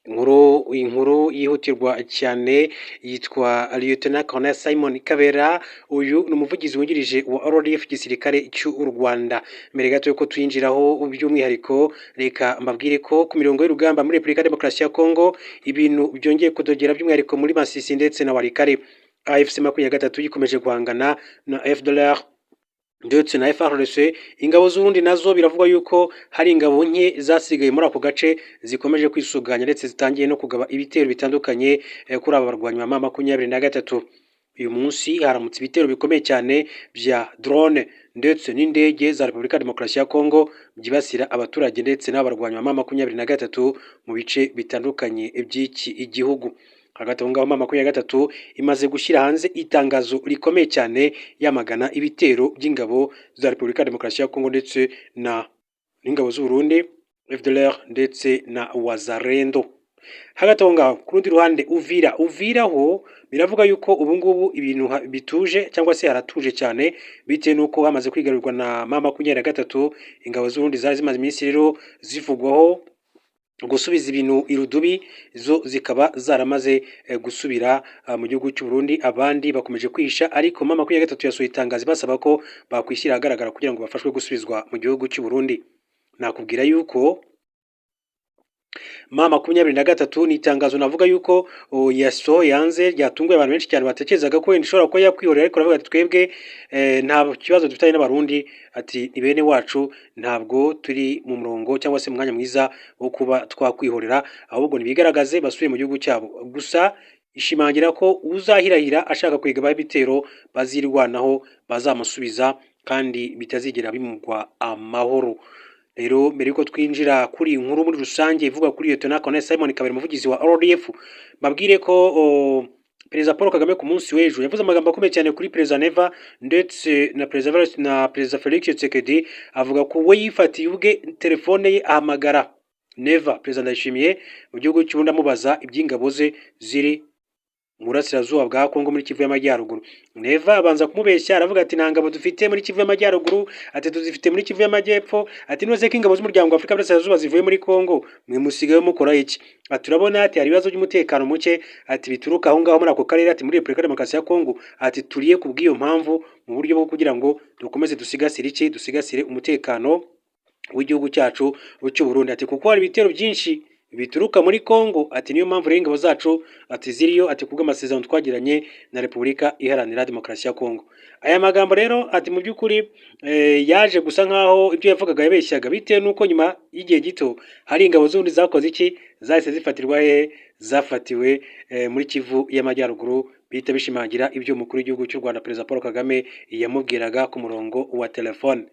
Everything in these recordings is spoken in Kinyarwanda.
Inkuru yihutirwa cyane yitwa Lieutenant Colonel Simon Kabera. Uyu ni umuvugizi wungirije wa RDF igisirikare cy'u Rwanda. Mbere gato yuko tuyinjiraho by'umwihariko, reka mbabwire ko ku mirongo y'urugamba muri Repubulika ya Demokarasi ya Kongo ibintu byongeye kudogera by'umwihariko muri Masisi ndetse na Walikale. AFC 23 gikomeje guhangana na FDLR ndetse na FARDC. Ingabo z'urundi nazo biravugwa yuko hari ingabo nke zasigaye muri ako gace zikomeje kwisuganya ndetse zitangiye no kugaba ibitero bitandukanye kuri aba barwanyi ba M23. Uyu munsi haramutse ibitero bikomeye cyane bya drone ndetse n'indege za Repubulika ya Demokarasi ya Kongo byibasira abaturage ndetse n'abarwanyi ba M23 mu bice bitandukanye by'iki igihugu. Hagati aho ngaho M23 imaze gushyira hanze itangazo rikomeye cyane yamagana ibitero by'ingabo za Repubulika ya Demokarasi ya Kongo ndetse n'ingabo z'u Burundi, FDLR ndetse na Wazalendo. Hagati aho ngaho ku rundi ruhande Uvira ho biravuga yuko ubu ngubu ibintu bituje cyangwa se haratuje cyane bitewe nuko hamaze kwigarurwa na M23. Ingabo z'u Burundi zari zimaze iminsi rero zivugwaho gusubiza ibintu irudubi, zo zikaba zaramaze gusubira mu gihugu cy'u Burundi. Abandi bakomeje kwihisha, ariko M23 yasohoye itangazo basaba ko bakwishyira ahagaragara kugira ngo bafashwe gusubizwa mu gihugu cy'u Burundi. Nakubwira yuko M23 ni itangazo navuga yuko yasohoye hanze ryatunguye abantu benshi cyane batekerezaga ko wenda ishobora kuba yakwihorera, ariko aravuga ati twebwe nta kibazo dufitanye n'abarundi, ati ni bene wacu, ntabwo turi mu murongo cyangwa se mu mwanya mwiza wo kuba twakwihorera, ahubwo nibigaragaze basubiye mu gihugu cyabo. Gusa ishimangira ko uzahirahira ashaka kwigabaho ibitero bazirwanaho bazamusubiza kandi bitazigera bimugwa amahoro. Rero mbere yuko twinjira kuri inkuru muri rusange ivuga kuri Lieutenant Colonel Simon Kabera umuvugizi wa RDF, babwire ko Perezida Paul Kagame ku munsi w'ejo yavuze amagambo akomeye cyane kuri Perezida Neva ndetse na Perezida Felix Tshisekedi. Avuga ko we yifatiye ubwe telefone ye ahamagara Neva Perezida Ndayishimiye mu gihugu cy'u Burundi amubaza iby'ingabo ze ziri mu burasirazuba bwa Kongo muri Kivu y'Amajyaruguru. Neva abanza kumubeshya aravuga ati nta ngabo dufite muri Kivu y'Amajyaruguru, ati tuzifite muri Kivu y'Amajyepfo, ati nose ko ingabo z'umuryango wa Afurika y'Iburasirazuba zivuye muri Kongo, mwe musigaye mukora iki? Ati turabona ati hari ibibazo by'umutekano muke, ati bituruka aho ngaho muri ako karere, ati muri Repubulika ya Demokarasi ya Kongo, ati turiye kubw'iyo mpamvu mu buryo bwo kugira ngo dukomeze dusigasire umutekano w'igihugu cyacu cy'u Burundi. Ati kuko hari ibitero byinshi bituruka muri Kongo, ati niyo mpamvu rero ingabo zacu ati ziriyo, ati kubwo amasezerano twagiranye na Repubulika Iharanira Demokarasi ya Kongo. Aya magambo rero ati mu by'ukuri yaje gusa nkaho ibyo yavugaga yabeshyaga, bitewe nuko nyuma y'igihe gito hari ingabo z'ubundi zakoze iki, zahise zifatirwa zafatiwe muri Kivu y'Amajyaruguru, bihita bishimangira ibyo umukuru w'igihugu cy'u Rwanda Perezida Paul Kagame yamubwiraga ku murongo wa telefone.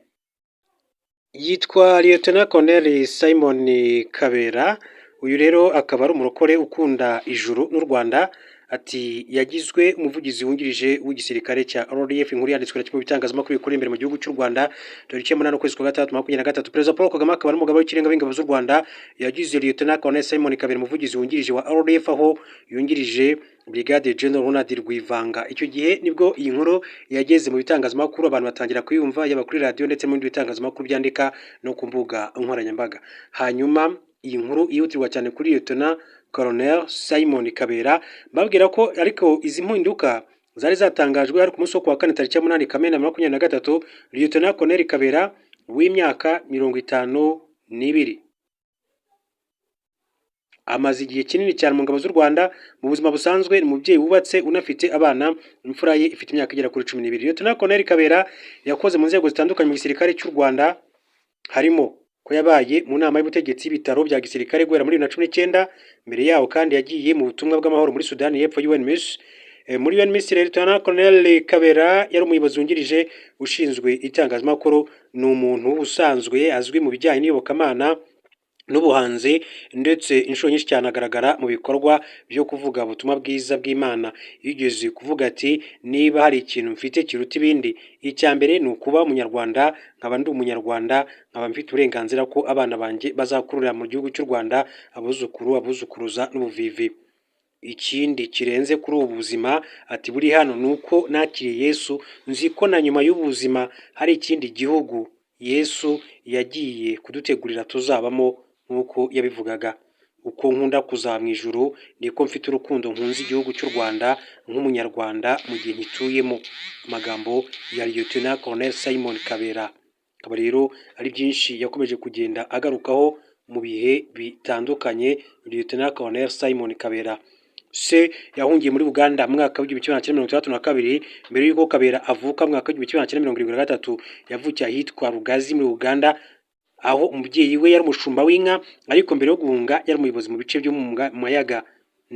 Yitwa Lieutenant Colonel Simon Kabera. Uyu rero akaba ari umurokore ukunda ijuru n'u Rwanda. Ati yagizwe umuvugizi wungirije w'igisirikare cya RDF. Inkuru yanditswe na kimwe bitangazamakuru bikora imbere mu gihugu cy'u Rwanda tariki ya 8 ukwezi kwa gatatu 2023. Perezida Paul Kagame akaba ari umugaba w'ikirenga w'ingabo z'u Rwanda yagize Lieutenant Colonel Simon Kabera umuvugizi wungirije wa RDF, aho yungirije Brigade General Ronald Rwivanga. Icyo gihe nibwo iyi nkuru yageze mu bitangazamakuru, abantu batangira kuyumva, yaba kuri radio ndetse mu bindi bitangazamakuru byandika no ku mbuga nkoranyambaga. Hanyuma iyi nkuru yihutirwa cyane kuri Lieutenant Colonel Simon Kabera, babwira ko ariko izi mpinduka zari zatangajwe ari ku munsi wo kuwa kane tariki ya 8 Kamena 2023. Lieutenant Colonel Kabera w'imyaka 52 amaze igihe kinini cyane mu ngabo z'u Rwanda. Mu buzima busanzwe ni umubyeyi wubatse unafite abana, imfura ye ifite imyaka igera kuri 12. Lieutenant Colonel Kabera yakoze mu nzego zitandukanye mu gisirikare cy'u Rwanda, harimo ko yabaye mu nama y'ubutegetsi y'ibitaro bya gisirikare guhera muri 2019. Mbere yaho kandi yagiye mu butumwa bw'amahoro muri Sudani y'Epfo UNMISS. Muri UNMISS Lieutenant Colonel Kabera yari umuyobozi wungirije ushinzwe itangazamakuru. Ni umuntu usanzwe azwi mu bijyanye n'iyobokamana n'ubuhanzi, ndetse inshuro nyinshi cyane agaragara mu bikorwa byo kuvuga ubutumwa bwiza bw'Imana. Yigeze kuvuga ati niba hari ikintu mfite kiruta ibindi, icya mbere ni ukuba umunyarwanda, nkaba ndi umunyarwanda, nkaba mfite uburenganzira ko abana banjye bazakurira mu gihugu cy'u Rwanda, abuzukuruza n'ubuvivi. Ikindi kirenze kuri ubu buzima, ati buri hano ni uko nakiriye Yesu, nzi ko na nyuma y'ubuzima hari ikindi gihugu Yesu yagiye kudutegurira tuzabamo nk'uko yabivugaga. uko nkunda kuzaba mu ijuru niko mfite urukundo nkunze igihugu cy'u Rwanda nk'umunyarwanda mu gihe nkituyemo. Amagambo ya Lieutenant Colonel Simon Kabera. Akaba rero ari byinshi yakomeje kugenda agarukaho mu bihe bitandukanye. Lieutenant Colonel Simon Kabera se yahungiye muri Uganda mu mwaka w'igihumbi kimwe magana cyenda mirongo itandatu na kabiri. Mbere y'uko Kabera avuka mu mwaka w'igihumbi kimwe magana cyenda mirongo irindwi na gatatu, yavukiye ahitwa Rugazi muri Uganda, aho umubyeyi we yari umushumba w'inka, ariko mbere yo guhunga yari umuyobozi mu bice byo mu Mayaga,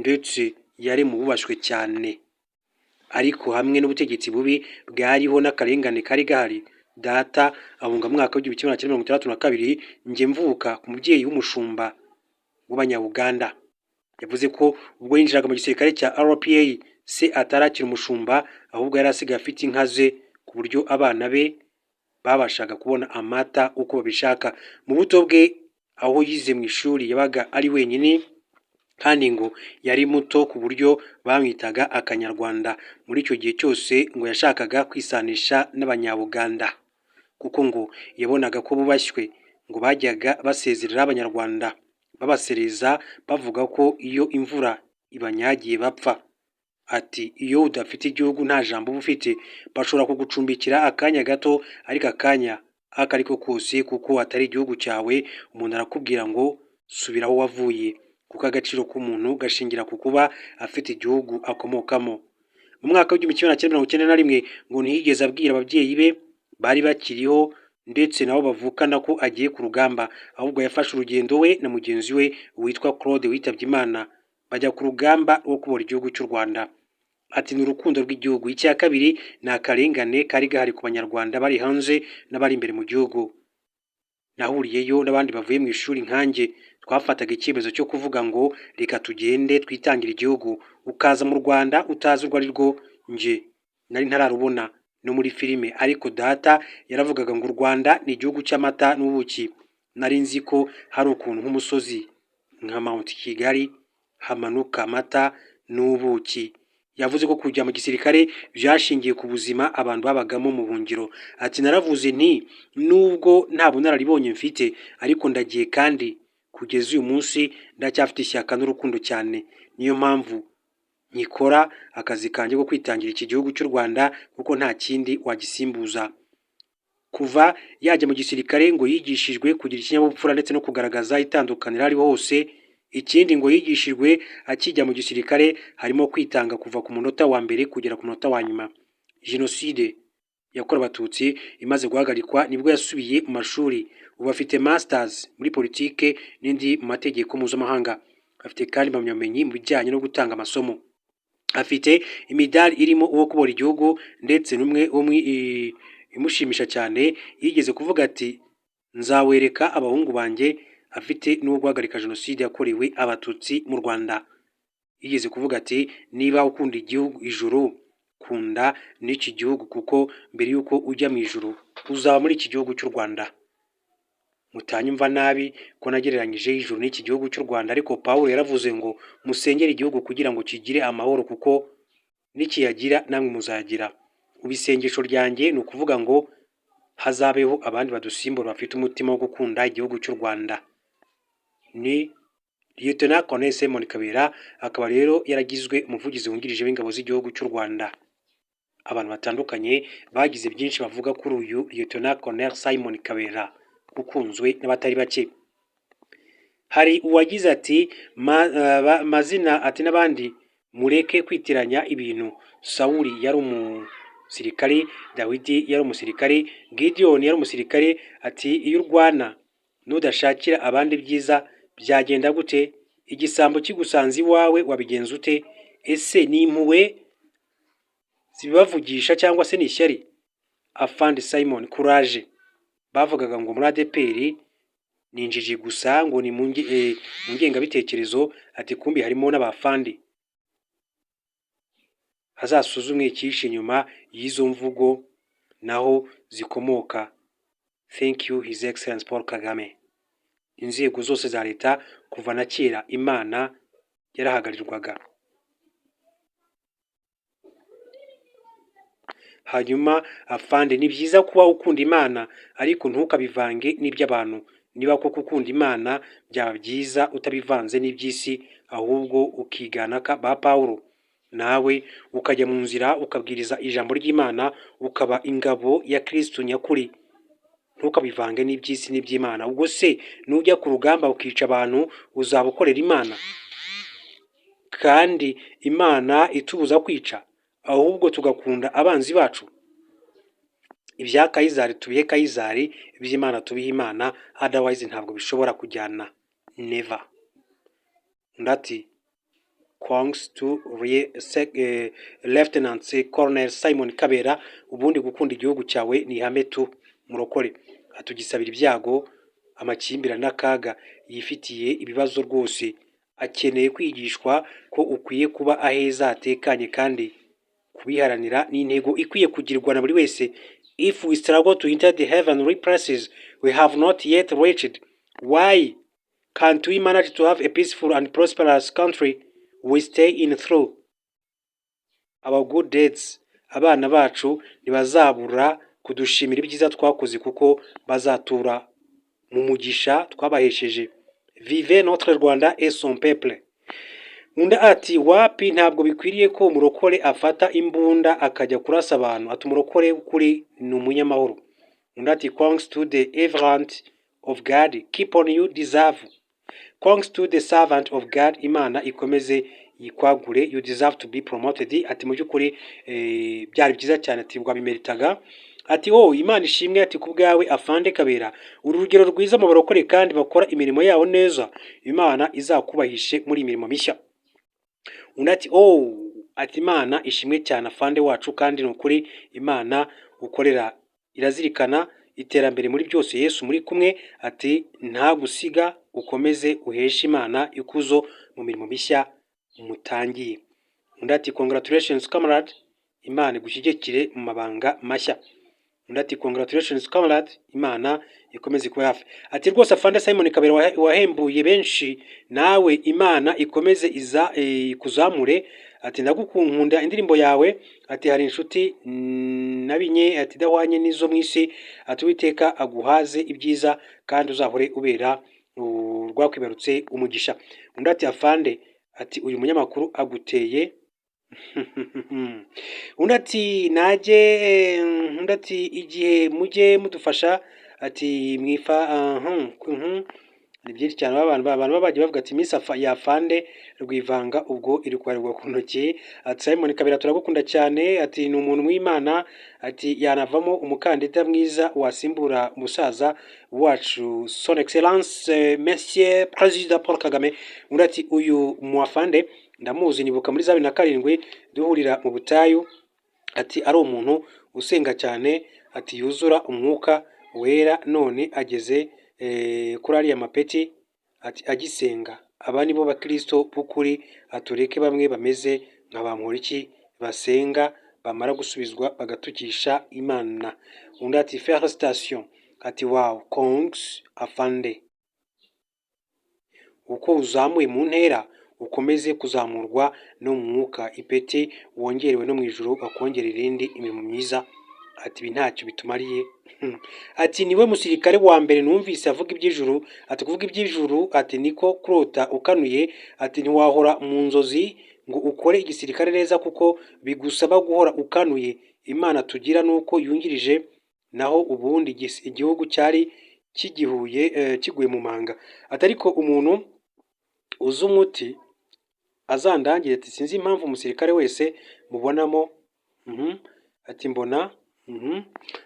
ndetse yari mu bubashywe cyane. Ariko hamwe n'ubutegetsi bubi bwariho n'akarengane kari gahari, data ahunga mu mwaka w'igihumbi kimwe magana cyenda mirongo itandatu na kabiri, njye mvuka ku mubyeyi w'umushumba w'Abanya-Uganda. Yavuze ko ubwo yinjiraga mu gisirikare cya RPA se atarakira umushumba, ahubwo yari asigaye afite inka ze, ku buryo abana be babashaga kubona amata uko babishaka. Mu buto bwe aho yize mu ishuri yabaga ari wenyine, kandi ngo yari muto ku buryo bamwitaga Akanyarwanda. Muri icyo gihe cyose ngo yashakaga kwisanisha n'Abanya-Uganda, kuko ngo yabonaga ko bubashywe. Ngo bajyaga basezerera Abanyarwanda babasereza bavuga ko iyo imvura ibanyagiye bapfa. Ati iyo udafite igihugu nta jambo uba ufite, bashobora kugucumbikira akanya gato, ariko akanya ako ariko kose kuko atari igihugu cyawe, umuntu arakubwira ngo subira aho wavuye, kuko agaciro k'umuntu gashingira ku kuba afite igihugu akomokamo. Mu mwaka w'igihumbi kimwe magana cyenda mirongo icyenda na rimwe ngo ntiyigeze abwira ababyeyi be bari bakiriho ndetse nabo bavukana ko agiye ku rugamba, ahubwo yafashe urugendo we na mugenzi we witwa Claude witabye Imana, bajya ku rugamba rwo kubohora igihugu cy'u Rwanda. Ati ni urukundo rw'igihugu. Icya kabiri ni akarengane kari gahari ku Banyarwanda bari hanze n'abari imbere mu gihugu. Nahuriyeyo n'abandi bavuye mu ishuri nkanjye, twafataga icyemezo cyo kuvuga ngo reka tugende twitangire igihugu. Ukaza mu Rwanda utazi urwo ari rwo, nje nari ntararubona no muri filime, ariko data yaravugaga ngo u Rwanda ni igihugu cy'amata n'ubuki. Nari nzi ko hari ukuntu nk'umusozi nka Mount Kigali hamanuka amata n'ubuki. Yavuze ko kujya mu gisirikare byashingiye ku buzima abantu babagamo mu buhungiro. Ati naravuze nti nubwo nta bunararibonye mfite, ariko ndagiye, kandi kugeza uyu munsi ndacyafite ishyaka n'urukundo cyane. Niyo mpamvu nkikora akazi kanjye ko kwitangira iki gihugu cy'u Rwanda, kuko nta kindi wagisimbuza. Kuva yajya mu gisirikare ngo yigishijwe kugira ikinyabupfura ndetse no kugaragaza itandukaniro ariho hose. Ikindi ngo yigishijwe akijya mu gisirikare harimo kwitanga kuva ku munota wa mbere kugera ku munota wa nyuma. Jenoside yakorewe Abatutsi imaze guhagarikwa nibwo yasubiye mu mashuri. Ubu afite masters muri politike n'indi mu mategeko mpuzamahanga. Afite kandi impamyabumenyi mu bijyanye no gutanga amasomo. Afite imidari irimo uwo kubohora igihugu, ndetse n'umwe imushimisha cyane yigeze kuvuga ati nzawereka abahungu banjye. Afite n'uwo guhagarika Jenoside yakorewe Abatutsi mu Rwanda. Yigeze kuvuga ati niba ukunda igihugu ijuru, kunda n'iki gihugu, kuko mbere y'uko ujya mu ijuru uzaba muri iki gihugu cy'u Rwanda. Mutanyumva nabi ko nagereranyije ijuru n'iki gihugu cy'u Rwanda, ariko Pawulo yaravuze ngo musengere igihugu kugira ngo kigire amahoro, kuko nikiyagira namwe muzagira. Ubisengesho ryanjye ni ukuvuga ngo hazabeho abandi badusimbura bafite umutima wo gukunda igihugu cy'u Rwanda. Ni Lieutenant Colonel Simon Kabera, akaba rero yaragizwe umuvugizi wungirije w'ingabo z'igihugu cy'u Rwanda. Abantu batandukanye bagize byinshi bavuga kuri uyu Lieutenant Colonel Simon Kabera, ukunzwe n'abatari bake. Hari uwagize ati mazina ati n'abandi mureke kwitiranya ibintu. Sawuli yari umusirikare, Dawidi yari umusirikare, Gideon yari umusirikare. Ati iyo urwana nudashakira abandi byiza byagenda gute? Igisambo kigusanze iwawe wabigenza ute? Ese ni impuhwe zibavugisha cyangwa se ni ishyari? Afande Simon Courage bavugaga ngo muri ADPR ni injiji gusa, ngo ni mu ngengabitekerezo. Ati kumbi harimo n'abafandi. Hazasuzumwe icyishe inyuma y'izo mvugo naho zikomoka. Thank you His Excellency Paul Kagame. Inzego zose za leta kuva na kera Imana yarahagarirwaga. Hanyuma afande, ni byiza kuba ukunda Imana, ariko ntukabivange n'iby'abantu. niba koko ukunda Imana byaba byiza utabivanze n'iby'isi ahubwo ukigana ba Pawulo nawe ukajya mu nzira ukabwiriza ijambo ry'Imana ukaba ingabo ya Kristo nyakuri, ntukabivange n'iby'isi n'iby'Imana. Ubwo se nujya ku rugamba ukica abantu uzaba ukorera Imana? Kandi Imana itubuza kwica, ahubwo tugakunda abanzi bacu. Ibya Kayizari tubihe Kayizari, iby'Imana tubihe Imana, otherwise ntabwo bishobora kujyana, never. Ndati Thanks to Lieutenant Colonel Simon Kabera, ubundi gukunda igihugu cyawe ni ihame tu murokore. Atugisabira ibyago, amakimbirane n'akaga, yifitiye ibibazo rwose, akeneye kwigishwa ko ukwiye kuba aheza hatekanye kandi kubiharanira ni intego ikwiye kugirwa na buri wese. If we struggle to enter the heavenly places we have not yet reached, why can't we manage to have a peaceful and prosperous country we stay in through our good deeds? Abana bacu ntibazabura kudushimira ibyiza twakoze kuko bazatura mu mugisha twabahesheje. Vive notre Rwanda et son peuple. Unda ati wapi, ntabwo bikwiriye ko umurokore afata imbunda akajya kurasa abantu. Ati umurokore kuri ni umunyamahoro. Unda ati thanks to the servant of God, keep on you deserve. Thanks to the servant of God, Imana ikomeze yikwagure, you deserve to be promoted. Ati mu by'ukuri byari byiza cyane, ati rwabimeritaga. Ati Imana ishimwe, ati kubwawe Afande Kabera, urugero rwiza mu barokore kandi bakora imirimo yabo neza. Imana izakubahishe muri imirimo mishya. Undi ati ati Imana ishimwe cyane Afande wacu, kandi nukuri Imana ukorera irazirikana iterambere muri byose. Yesu muri kumwe, ati nta gusiga, ukomeze uheshe Imana ikuzo mu mirimo mishya mutangiye. Undi ati congratulations comrade, Imana igushyigikire mu mabanga mashya. Undi ati congratulations comrade, Imana ikomeze kuba hafi. Ati rwose Afande Simon Kabera wahembuye benshi, nawe Imana ikomeze ikuzamure. Ati ndagukunda indirimbo yawe, ati hari inshuti nabinye, ati dahwanye nizo mwisi, ati Uwiteka aguhaze ibyiza kandi uzahore ubera rwakwibarutse umugisha. Undi ati Afande, ati uyu munyamakuru aguteye undi ati najye, undi ati igihe mujye mudufasha, ati mwifa ni byinshi cyane. Abantu bagiye bavuga ati Miss ya Afande Rwivanga ubwo iri kwarirwa ku ntoki. Ati Simon Kabera turagukunda cyane, ati ni umuntu w'Imana, ati yanavamo umukandida mwiza wasimbura umusaza wacu son excellence monsieur President Paul Kagame. Undi ati uyu mu Afande ndamuzi, nibuka muri 2007 duhurira mu butayu, ati ari umuntu usenga cyane, ati yuzura umwuka wera, none ageze kuri ariya mapeti, ati agisenga. Aba nibo bakristo b'ukuri, atureke bamwe bameze nka Bamporiki basenga bamara gusubizwa bagatukisha Imana. Undi ati felicitation, ati wow kongs Afande, uko uzamuye mu ntera ukomeze kuzamurwa no mu mwuka, ipeti wongerewe no mu ijuru bakongera irindi imirimo myiza. Ati ibi ntacyo bitumariye. Ati niwe musirikare wa mbere numvise avuga iby'ijuru. Ati kuvuga iby'ijuru, ati niko kurota ukanuye, ati ntiwahora mu nzozi ngo ukore igisirikare neza kuko bigusaba guhora ukanuye. Imana tugira nuko yungirije, naho ubundi igihugu cyari kiguye mu manga. Ati ariko umuntu uzi umuti azandangire, ati sinzi impamvu umusirikare wese mubonamo ati mbona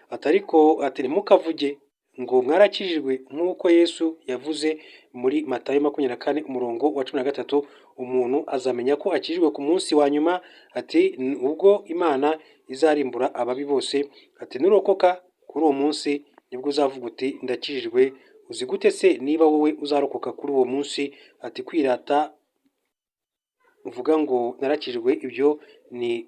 ati ariko ati ntimukavuge ngo mwarakijijwe nk'uko Yesu yavuze muri Matayo 24 umurongo wa 13, umuntu azamenya ko akijijwe ku munsi wa nyuma, ati ubwo Imana izarimbura ababi bose. Ati nurokoka kuri uwo munsi nibwo uzavuga uti ndakijijwe. Uzi gute se niba wowe uzarokoka kuri uwo munsi? Ati kwirata uvuga ngo narakijijwe, ibyo ni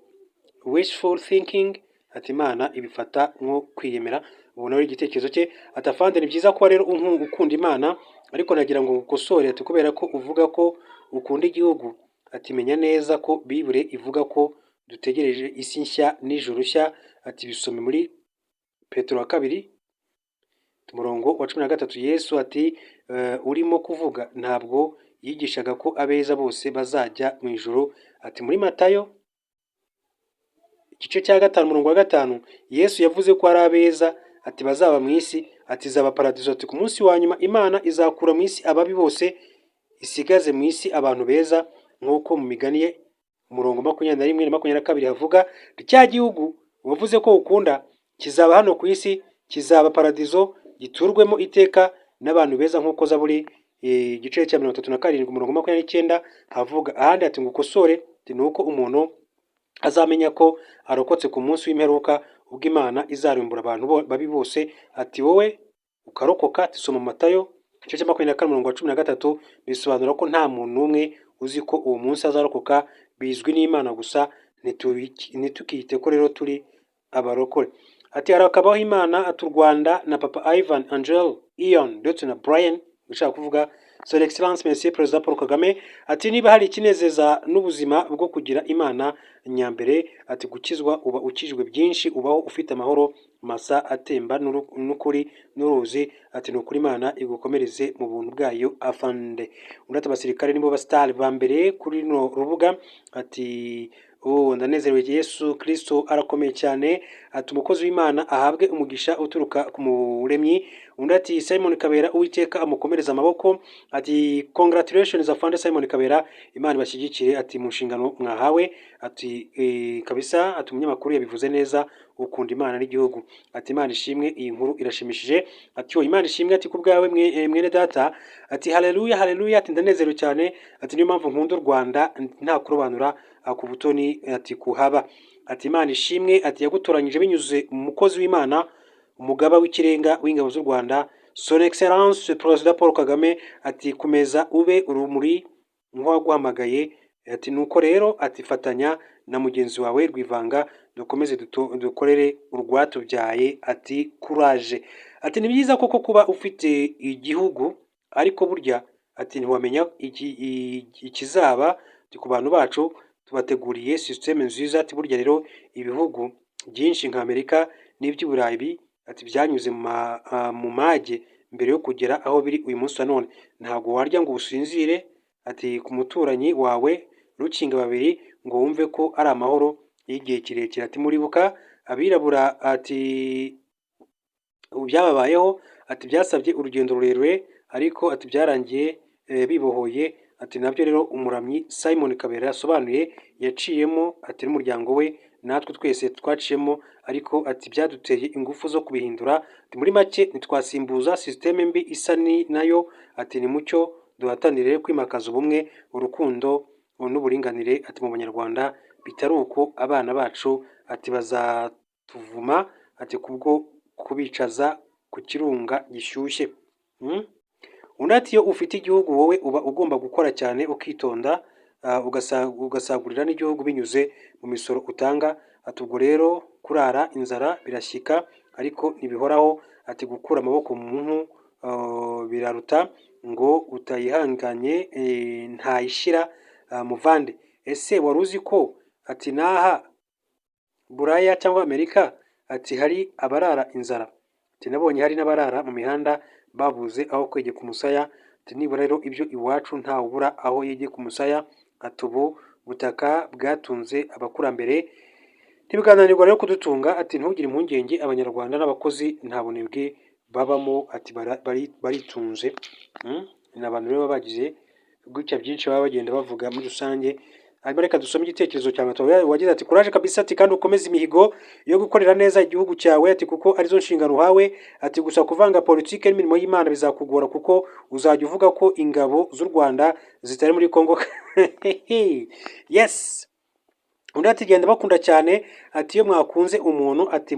wishful thinking. Ati Imana ibifata nko kwiyemera. Ubona ari igitekerezo cye. Ati Afande ni byiza ko rero ukunda Imana, ariko nagira ngo ngukosore, ati kubera ko uvuga ko ukunda igihugu, ati menya neza ko Bible ivuga ko dutegereje isi nshya n'ijuru nshya. Ati bisome muri Petero wa 2 umurongo wa 13 Yesu ati urimo kuvuga ntabwo yigishaga ko abeza bose bazajya mu ijuru. Ati muri Matayo igice cya 5 umurongo wa 5 Yesu yavuze ko ari abeza ati bazaba mu isi, ati zaba paradizo, ati ku munsi wa nyuma Imana izakura mu isi ababi bose isigaze mu isi abantu beza, nk'uko mu migani ye umurongo 21 na 22 havuga cya gihugu wavuze ko ukunda kizaba hano ku isi, kizaba paradizo giturwemo iteka n'abantu beza, nk'uko Zaburi igice cya 37 umurongo 29 havuga. Ahandi ati ngukosore nuko umuntu azamenya ko arokotse ku munsi w'imperuka ubwo Imana izarimbura abantu babi bose. Ati wowe ukarokoka. Tisoma Matayo igice cya 24 umurongo wa 13 bisobanura ko nta muntu n'umwe uzi ko uwo munsi azarokoka, bizwi n'Imana gusa. Ntitukite ko rero turi abarokore. Ati harakabaho Imana, ati u Rwanda na Papa Ivan, Angel, Ian ndetse na Brian, ushaka kuvuga Son Excellence Monsieur Perezida Paul Kagame. Ati niba hari ikinezeza n'ubuzima bwo kugira Imana nyambere, ati gukizwa uba ukijwe byinshi, ubaho ufite amahoro masa atemba n'ukuri n'uruzi. Ati nukuri Imana igukomereze mu buntu bwayo afande. Undata abasirikare nibo bastar ba mbere kuri no rubuga. Ati ndanezerewe Yesu Kristo arakomeye cyane. Ati umukozi w'Imana ahabwe umugisha uturuka ku Muremyi. Undi ati Simon Kabera Uwiteka amukomereza amaboko. Ati congratulations afande Simon Kabera, Imana bashyigikire ati mu nshingano mwahawe. Ati kabisa, ati umunyamakuru yabivuze neza, ukunda Imana n'igihugu. Ati Imana ishimwe, iyi nkuru irashimishije. Ati Imana ishimwe, ati kubwawe mwene data. Ati haleluya haleluya, ati ndanezerewe cyane. Ati niyo mpamvu nkunda u Rwanda nta kurobanura ku butoni ati kuhaba. Ati Imana ishimwe, ati yagutoranyije binyuze mu mukozi w'Imana, umugaba w'ikirenga w'ingabo z'u Rwanda, Son Excellence Perezida Paul Kagame. Ati kumeza ube urumuri nk'uwaguhamagaye. Ati nuko rero ati fatanya na mugenzi wawe Rwivanga dukomeze dukorere urwatubyaye. Ati courage. Ati ni byiza koko kuba ufite igihugu, ariko burya ati ntiwamenya ikizaba ku bantu bacu, tubateguriye systeme nziza. Ati burya rero ibihugu byinshi nka Amerika n'iby'Uburayi ati byanyuze mu mage mbere yo kugera aho biri uyu munsi wa none. Ntabwo warya ngo usinzire ati ku muturanyi wawe rukinga babiri ngo wumve ko ari amahoro y'igihe kirekire. Ati muribuka abirabura ati byababayeho, ati byasabye urugendo rurerure, ariko ati byarangiye bibohoye. Ati nabyo rero umuramyi Simon Kabera yasobanuye yaciyemo, ati n'umuryango we natwe twese twaciyemo, ariko ati byaduteye ingufu zo kubihindura. Ati muri make ntitwasimbuza systeme mbi isa nayo. Ati ni mucyo duhatanire kwimakaza ubumwe, urukundo n'uburinganire. Ati mu Banyarwanda bitari uko abana bacu ati bazatuvuma ati kubwo kubicaza ku kirunga gishyushye. Undi ati iyo ufite igihugu wowe uba ugomba gukora cyane ukitonda, ugasagurira n'igihugu binyuze mu misoro utanga. Ati ubwo rero kurara inzara birashyika ariko ntibihoraho. Ati gukura amaboko mu mpu biraruta ngo utayihanganye ntayishira muvande. Ese wari uzi ko ati naha Buraya cyangwa Amerika ati hari abarara inzara? Ati nabonye hari n'abarara mu mihanda babuze aho kwegeka umusaya. Ati nibura rero ibyo iwacu nta ubura aho yegeka umusaya. Ati ubu butaka bwatunze abakurambere ntibwananirwa rero kudutunga. Ati ntugire impungenge, Abanyarwanda n'abakozi nta bunebwe babamo. Ati baritunze. Ni abantu rero bagize gutya byinshi baba bagenda bavuga muri rusange. Hanyuma reka dusome igitekerezo cya Matoya wagize ati courage kabisa, ati kandi ukomeze imihigo yo gukorera neza igihugu cyawe. Ati kuko arizo nshingano uhawe. Ati gusa kuvanga politike n'imirimo y'Imana bizakugora, kuko uzajya uvuga ko ingabo z'u Rwanda zitari muri Kongo. Yes. Undi ati genda bakunda cyane. Ati iyo mwakunze umuntu ati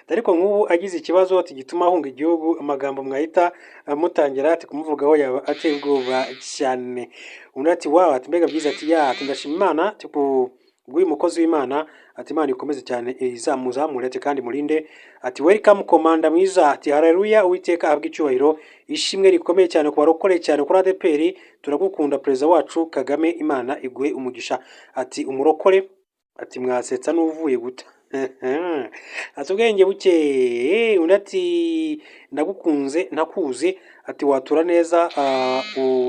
ariko nk'ubu agize ikibazo ati gituma ahunga igihugu, amagambo mwahita mutangira ati kumuvugaho yaba ateye ubwoba cyane. Undi ati wow, ati mbega byiza. Ati ya ndashima Imana ati bw'uyu mukozi w'Imana. Ati Imana ikomeze cyane izamuzamure ati kandi murinde. Ati welcome komanda mwiza. Ati haleluya, Uwiteka ahabwe icyubahiro, ishimwe rikomeye cyane ku barokore cyane kuri ADPR. Turagukunda perezida wacu Kagame, Imana iguhe umugisha. Ati umurokore ati mwasetsa n'uvuye guta. ati ubwenge buke, undi ati ndagukunze ntakuzi, ati watura neza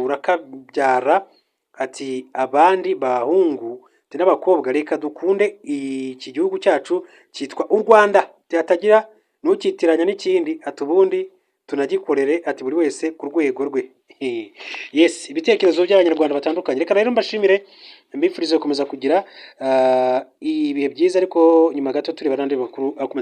urakabyara, ati abandi bahungu n'abakobwa reka dukunde iki gihugu cyacu cyitwa u Rwanda, hatagira ntukitiranya n'ikindi, ati ubundi tunagikorere, ati buri wese ku rwego rwe. Yes, ibitekerezo by'abanyarwanda batandukanye. Reka rero mbashimire, mbifurize gukomeza kugira ibihe byiza, ariko nyuma gato tureba n'andi makuru akomeza.